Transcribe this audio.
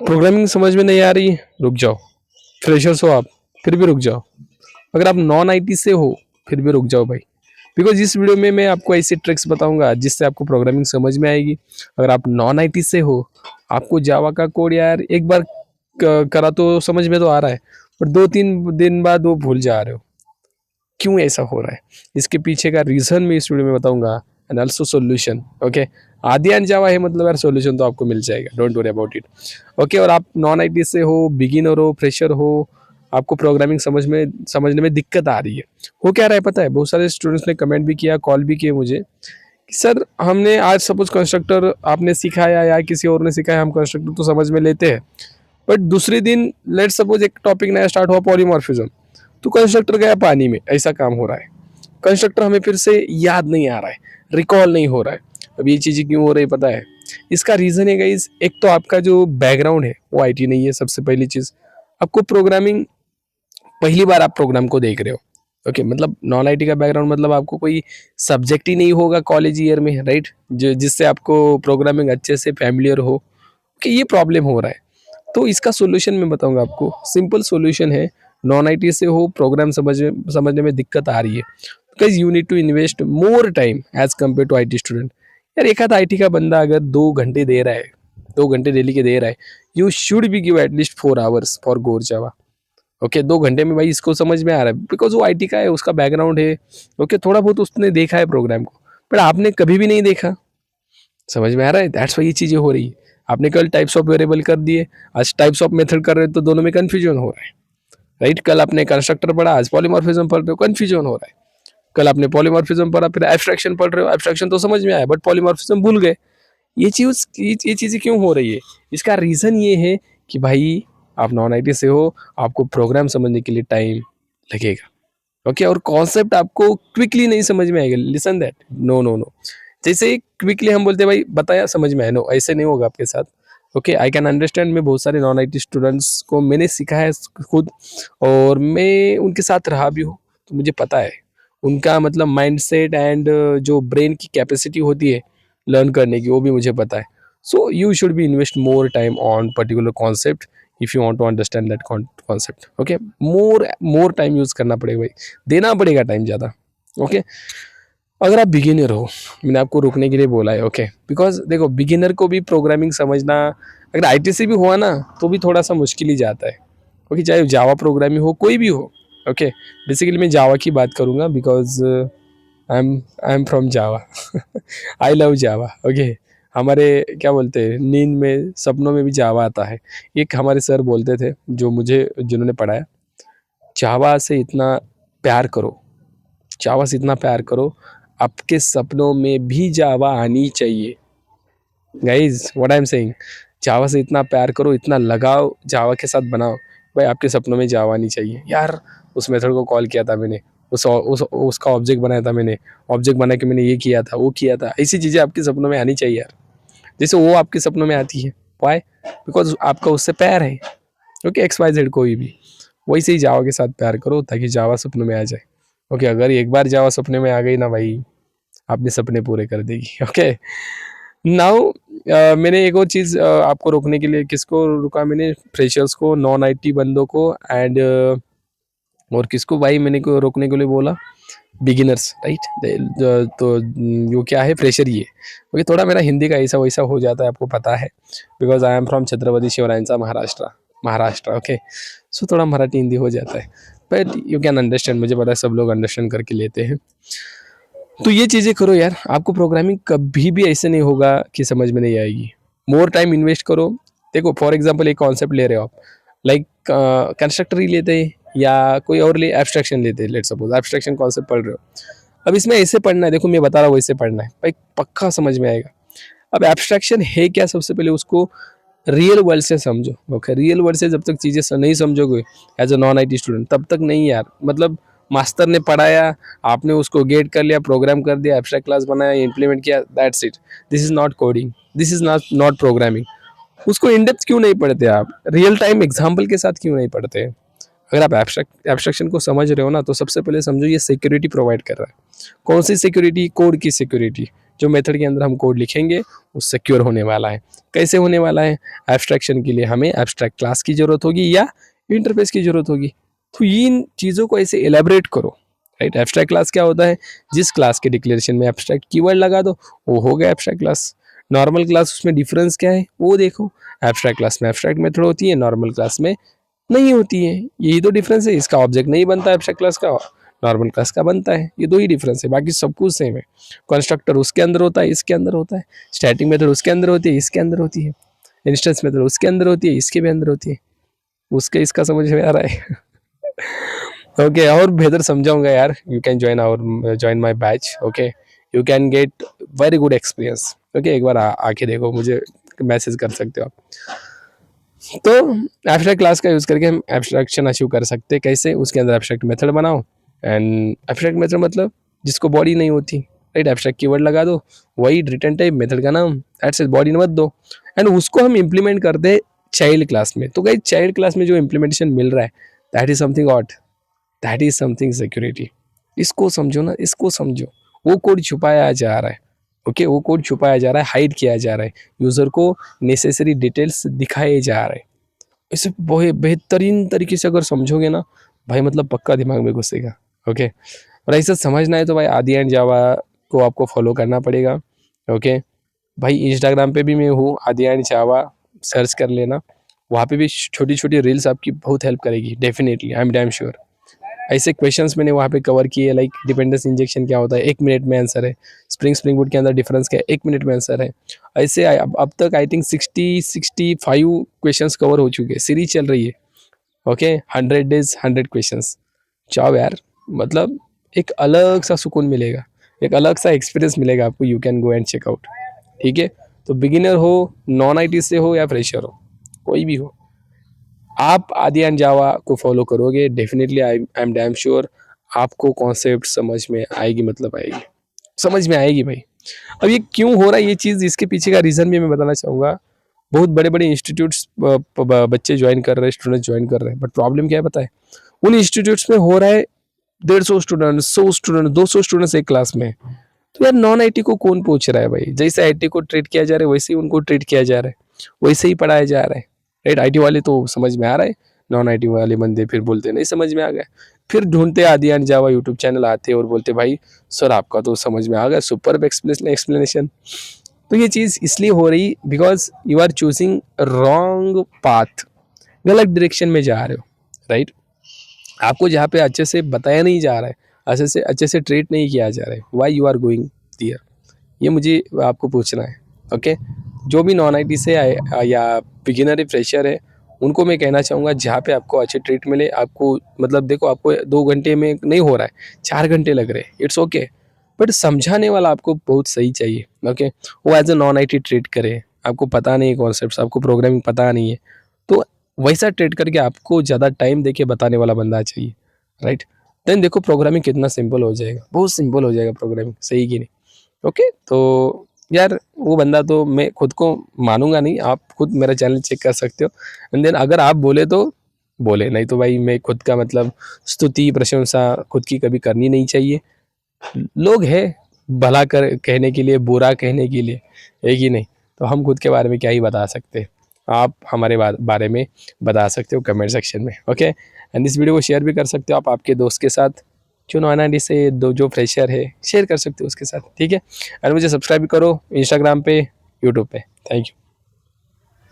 Programming समझ में नहीं आ रही, रुक जाओ। फ्रेशर्स हो आप, फिर भी रुक जाओ। अगर आप नॉन आईटी से हो, फिर भी रुक जाओ भाई। बिकॉज इस वीडियो में मैं आपको ऐसे ट्रिक्स बताऊंगा जिससे आपको प्रोग्रामिंग समझ में आएगी। अगर आप नॉन आईटी से हो, आपको जावा का कोड यार एक बार करा तो समझ में तो आ रहा है, पर 2-3 दिन बाद वो भूल जा रहे हो। क्यों ऐसा हो रहा है, इसके पीछे का रीज़न मैं इस वीडियो में बताऊंगा, एंड ऑल्सो सोल्यूशन। ओके, आदियान जावा है मतलब यार सोल्यूशन तो आपको मिल जाएगा, don't worry about it. Okay, और आप नॉन आईटी से हो, बिगिनर हो, फ्रेशर हो, आपको प्रोग्रामिंग समझने में दिक्कत आ रही है, हो क्या रहा है पता है? बहुत सारे स्टूडेंट्स ने कमेंट भी किया, कॉल भी किए मुझे कि सर हमने आज सपोज कंस्ट्रक्टर आपने सिखाया या किसी और ने सिखाया, हम कंस्ट्रक्टर तो समझ में लेते हैं, बट दूसरे दिन लेट सपोज एक टॉपिक नया स्टार्ट हुआ, पॉलीमॉर्फिज्म, तो कंस्ट्रक्टर गया पानी में, ऐसा काम हो रहा है। कंस्ट्रक्टर हमें फिर से याद नहीं आ रहा है, रिकॉल नहीं हो रहा है। अब ये चीज़ें क्यों हो रही है पता है? इसका रीज़न है गाइस, एक तो आपका जो बैकग्राउंड है वो आईटी नहीं है, सबसे पहली चीज़। आपको प्रोग्रामिंग, पहली बार आप प्रोग्राम को देख रहे हो। ओके, मतलब नॉन आईटी का बैकग्राउंड मतलब आपको कोई सब्जेक्ट ही नहीं होगा कॉलेज ईयर में, राइट, जो जिससे आपको प्रोग्रामिंग अच्छे से फैमिलियर हो, कि ये प्रॉब्लम हो रहा है। तो इसका सॉल्यूशन मैं बताऊंगा आपको, सिंपल सॉल्यूशन है। नॉन आईटी से हो, प्रोग्राम समझने में दिक्कत आ रही है, because you need to invest more time as compare to IT student. यार एक आधा आईटी का बंदा अगर 2 घंटे दे रहा है, 2 घंटे डेली के दे रहा है, you should B give at least 4 hours for गोर जावा। ओके, 2 घंटे में भाई इसको समझ में आ रहा है, बिकॉज वो आईटी का है, उसका बैकग्राउंड है। ओके, थोड़ा बहुत उसने देखा है प्रोग्राम को, बट आपने कभी भी नहीं देखा। समझ में आ रहा है? दैट्स वाई ये चीज़ें हो रही है। आपने कल टाइप्स ऑफ वेरिएबल कर दिए, आज टाइप्स ऑफ मेथड कर रहे हो, तो दोनों में कन्फ्यूजन हो रहा है, राइट। कल आपने कंस्ट्रक्टर पढ़ा, आज पॉलीमॉर्फिज्म पढ़ रहे हो, कन्फ्यूजन हो रहा है। कल आपने पॉलीमॉर्फिज्म पढ़ा, फिर एब्स्ट्रैक्शन पढ़ रहे हो, एब्स्ट्रैक्शन तो समझ में आया बट पॉलीमॉर्फिज्म भूल गए। ये चीज़ें क्यों हो रही है? इसका रीज़न ये है कि भाई आप नॉन आईटी से हो, आपको प्रोग्राम समझने के लिए टाइम लगेगा। ओके, और कॉन्सेप्ट आपको क्विकली नहीं समझ में आएगा। Listen that, no no no. जैसे क्विकली हम बोलते हैं भाई बताया समझ में आया, नो ऐसे नहीं होगा आपके साथ। ओके, आई कैन अंडरस्टैंड, मैं बहुत सारे नॉन आईटी स्टूडेंट्स को मैंने सिखाया है खुद, और मैं उनके साथ रहा भी हूँ, तो मुझे पता है उनका मतलब माइंडसेट एंड जो ब्रेन की कैपेसिटी होती है लर्न करने की, वो भी मुझे पता है। So you should be invest more time on particular concept if you want to understand that concept. Okay, more more time use करना पड़ेगा भाई, देना पड़ेगा टाइम ज़्यादा। ओके, अगर आप बिगिनर हो, मैंने आपको रुकने के लिए बोला है। ओके, बिकॉज देखो बिगिनर को भी प्रोग्रामिंग समझना, अगर आईटी से भी हुआ ना तो भी थोड़ा सा मुश्किल ही जाता है। ओके, चाहे जावा प्रोग्रामिंग हो, कोई भी हो। ओके, बेसिकली मैं जावा की बात करूँगा, because I am from Java. I love Java. Okay, हमारे क्या बोलते हैं, नींद में सपनों में भी जावा आता है। एक हमारे सर बोलते थे, जो मुझे जिन्होंने पढ़ाया, जावा से इतना प्यार करो, जावा से इतना प्यार करो, आपके सपनों में भी जावा आनी चाहिए। Guys what I am saying, Java से इतना प्यार करो, इतना लगाव जावा के साथ बनाओ, भाई आपके सपनों में जावा आनी चाहिए। यार उस मेथड को कॉल किया था मैंने, उसका ऑब्जेक्ट बनाया था मैंने, ऑब्जेक्ट बना के मैंने ये किया था, वो किया था, ऐसी चीज़ें आपके सपनों में आनी चाहिए यार, जैसे वो आपके सपनों में आती है। वाई? बिकॉज आपका उससे प्यार है। ओके, एक्स वाई जेड कोई भी, वैसे ही जावा के साथ प्यार करो ताकि जावा सपनों में आ जाए। ओके, अगर एक बार जावा सपने में आ गई ना भाई, अपने सपने पूरे कर देगी। ओके, नाउ मैंने एक और चीज़ आपको रोकने के लिए, किसको रुका मैंने? फ्रेशर्स को, नॉन आईटी बंदों को, एंड और किसको भाई मैंने को रोकने के लिए बोला? Beginners, right. तो यो क्या है, फ्रेशर ही है। ओके, थोड़ा मेरा हिंदी का ऐसा वैसा हो जाता है, आपको पता है, because I am from Chhatrapati शिवरायांचा, महाराष्ट्र। ओके, सो थोड़ा मराठी हिंदी हो जाता है, बट यू कैन अंडरस्टैंड, मुझे पता है सब लोग अंडरस्टैंड करके लेते हैं। तो ये चीज़ें करो यार, आपको प्रोग्रामिंग कभी भी ऐसे नहीं होगा कि समझ में नहीं आएगी। मोर टाइम इन्वेस्ट करो। देखो फॉर एग्जांपल एक कॉन्सेप्ट ले रहे हो आप, लाइक कंस्ट्रक्टर ही लेते हैं या कोई और ले एब्स्ट्रैक्शन लेते हैं, लेट सपोज एब्स्ट्रैक्शन कॉन्सेप्ट पढ़ रहे हो। अब इसमें ऐसे पढ़ना है, देखो मैं बता रहा हूँ वैसे पढ़ना है भाई, पक्का समझ में आएगा। अब एब्स्ट्रैक्शन है क्या, सबसे पहले उसको रियल वर्ल्ड से समझो। ओके, रियल वर्ल्ड से जब तक चीज़ें नहीं समझोगे as a non IT student, तब तक नहीं यार। मतलब मास्टर ने पढ़ाया, आपने उसको गेट कर लिया, प्रोग्राम कर दिया, एब्स्ट्रैक्ट क्लास बनाया, इम्प्लीमेंट किया, that's it. This is not coding, this is not programming. उसको इन डेप्थ क्यों नहीं पढ़ते आप? रियल टाइम एग्जाम्पल के साथ क्यों नहीं पढ़ते? अगर आप एब्स्ट्रैक्शन को समझ रहे हो ना, तो सबसे पहले समझो ये सिक्योरिटी प्रोवाइड कर रहा है। कौन सी सिक्योरिटी? कोड की सिक्योरिटी। जो मेथड के अंदर हम कोड लिखेंगे वो सिक्योर होने वाला है। कैसे होने वाला है? एब्स्ट्रैक्शन के लिए हमें एब्स्ट्रैक्ट क्लास की ज़रूरत होगी या इंटरफेस की ज़रूरत होगी। तो इन चीज़ों को ऐसे एलेबरेट करो, राइट। एब्स्ट्रैक्ट क्लास क्या होता है? जिस क्लास के डिक्लेरेशन में एब्स्ट्रैक्ट कीवर्ड लगा दो वो हो गया एब्स्ट्रैक्ट क्लास। नॉर्मल क्लास, उसमें डिफरेंस क्या है वो देखो। एब्स्ट्रैक्ट क्लास में एब्स्ट्रैक्ट मेथड होती है, नॉर्मल क्लास में नहीं होती है। यही तो डिफरेंस है। इसका ऑब्जेक्ट नहीं बनता एब्स्ट्रैक्ट क्लास का, नॉर्मल क्लास का बनता है। ये दो ही डिफरेंस है, बाकी सब कुछ सेम है। कंस्ट्रक्टर उसके अंदर होता है, इसके अंदर होता है। स्टैटिक मेथड उसके अंदर होती है, इसके अंदर होती है। इंस्टेंस मेथड उसके अंदर होती है, इसके भी अंदर होती है। उसके इसका समझ में आ रहा है? ओके, और बेहतर समझाऊंगा यार। You can join my batch. Okay, you can get very good experience. Okay, एक बार आके देखो, मुझे मैसेज कर सकते हो आप। तो एब्स्ट्रैक्ट क्लास का यूज़ करके हम एब्स्ट्रैक्शन अचीव कर सकते हैं। कैसे? उसके अंदर एब्स्ट्रैक्ट मेथड बनाओ। एंड एब्स्ट्रैक्ट मेथड मतलब जिसको बॉडी नहीं होती, राइट। एब्स्ट्रैक्ट कीवर्ड लगा दो, वही रिटर्न टाइप मेथड का नाम, एट बॉडी मत दो। एंड उसको हम इम्प्लीमेंट करते हैं चाइल्ड क्लास में। तो गाइस, चाइल्ड क्लास में जो इम्प्लीमेंटेशन मिल रहा है, that is something out, that is something security. इसको समझो ना, इसको समझो। वो कोड छुपाया जा रहा है। ओके, वो कोड छुपाया जा रहा है, हाइड किया जा रहा है, यूजर को नेसेसरी डिटेल्स दिखाए जा रहे हैं। इसे बेहतरीन तरीके से अगर समझोगे ना भाई, मतलब पक्का दिमाग में घुसेगा। ओके, और ऐसा समझना है तो भाई आदि एंड जावा को आपको फॉलो करना पड़ेगा। ओके भाई, इंस्टाग्राम पे भी मैं हूँ, आदि एंड जावा सर्च कर लेना। वहाँ पे भी छोटी छोटी रील्स आपकी बहुत हेल्प करेगी, definitely, I am damn sure. ऐसे क्वेश्चंस मैंने वहाँ पे कवर किए, लाइक डिपेंडेंस इंजेक्शन क्या होता है, 1 मिनट में आंसर है। स्प्रिंग बूट के अंदर डिफरेंस क्या है, 1 मिनट में आंसर है। ऐसे अब तक आई थिंक 65 क्वेश्चंस कवर हो चुके हैं, सीरीज चल रही है। Okay, 100 days 100 questions. जाओ यार, मतलब एक अलग सा सुकून मिलेगा, एक अलग सा एक्सपीरियंस मिलेगा आपको। You can go and check out. ठीक है, तो बिगिनर हो, नॉन आईटी से हो या फ्रेशर हो, कोई भी हो, आप आदि एंड जावा को फॉलो करोगे, definitely I am damn sure आपको कॉन्सेप्ट समझ में आएगी, मतलब आएगी, समझ में आएगी भाई। अब ये क्यों हो रहा है ये चीज़, इसके पीछे का रीज़न भी मैं बताना चाहूँगा। बहुत बड़े बड़े इंस्टीट्यूट्स बच्चे ज्वाइन कर रहे हैं, स्टूडेंट्स ज्वाइन कर रहे हैं, बट प्रॉब्लम क्या है पता है? उन इंस्टीट्यूट्स में हो रहा है 150 स्टूडेंट, 100 स्टूडेंट, 200 स्टूडेंट्स एक क्लास में। तो यार नॉन आईटी को कौन पूछ रहा है भाई? जैसे आईटी को ट्रीट किया जा रहा है वैसे ही उनको ट्रीट किया जा रहा है, वैसे ही पढ़ाया जा रहा है, राइट। आईटी वाले तो समझ में आ रहा है, नॉन आईटी वाले बंदे फिर बोलते नहीं समझ में आ गया। फिर ढूंढते आदि एंड जावा यूट्यूब चैनल आते और बोलते भाई सर आपका तो समझ में आ गया, सुपर एक्सप्लेनेशन। तो ये चीज़ इसलिए हो रही because you are choosing wrong path, गलत डायरेक्शन में जा रहे हो, राइट। आपको जहाँ पे अच्छे से बताया नहीं जा रहा है, अच्छे से ट्रीट नहीं किया जा रहा है, वाई यू आर गोइंग दियर, ये मुझे आपको पूछना है। ओके, जो भी नॉन आईटी से या बिगिनर फ्रेशर है, उनको मैं कहना चाहूँगा जहाँ पे आपको अच्छे ट्रीट मिले, आपको मतलब देखो आपको 2 घंटे में नहीं हो रहा है, 4 घंटे लग रहे हैं, इट्स ओके, बट समझाने वाला आपको बहुत सही चाहिए। ओके, वो as a non IT treat करे, आपको पता नहीं कॉन्सेप्ट, आपको प्रोग्रामिंग पता नहीं है, तो वैसा ट्रीट करके आपको ज़्यादा टाइम देके बताने वाला बंदा चाहिए, राइट। देन देखो प्रोग्रामिंग कितना सिंपल हो जाएगा, बहुत सिंपल हो जाएगा प्रोग्रामिंग, सही कि नहीं? ओके, तो यार वो बंदा तो मैं खुद को मानूंगा नहीं, आप खुद मेरा चैनल चेक कर सकते हो। एंड देन अगर आप बोले तो बोले, नहीं तो भाई मैं खुद का मतलब स्तुति प्रशंसा खुद की कभी करनी नहीं चाहिए। लोग हैं भला कर कहने के लिए, बुरा कहने के लिए, है कि नहीं? तो हम खुद के बारे में क्या ही बता सकते हैं, आप हमारे बारे में बता सकते हो कमेंट सेक्शन में। ओके, एंड इस वीडियो को शेयर भी कर सकते हो आप आपके दोस्त के साथ, जो नॉन आईटी से जो फ्रेशर है, शेयर कर सकते हो उसके साथ। ठीक है, और मुझे सब्सक्राइब करो इंस्टाग्राम पे, यूट्यूब पे। Thank you.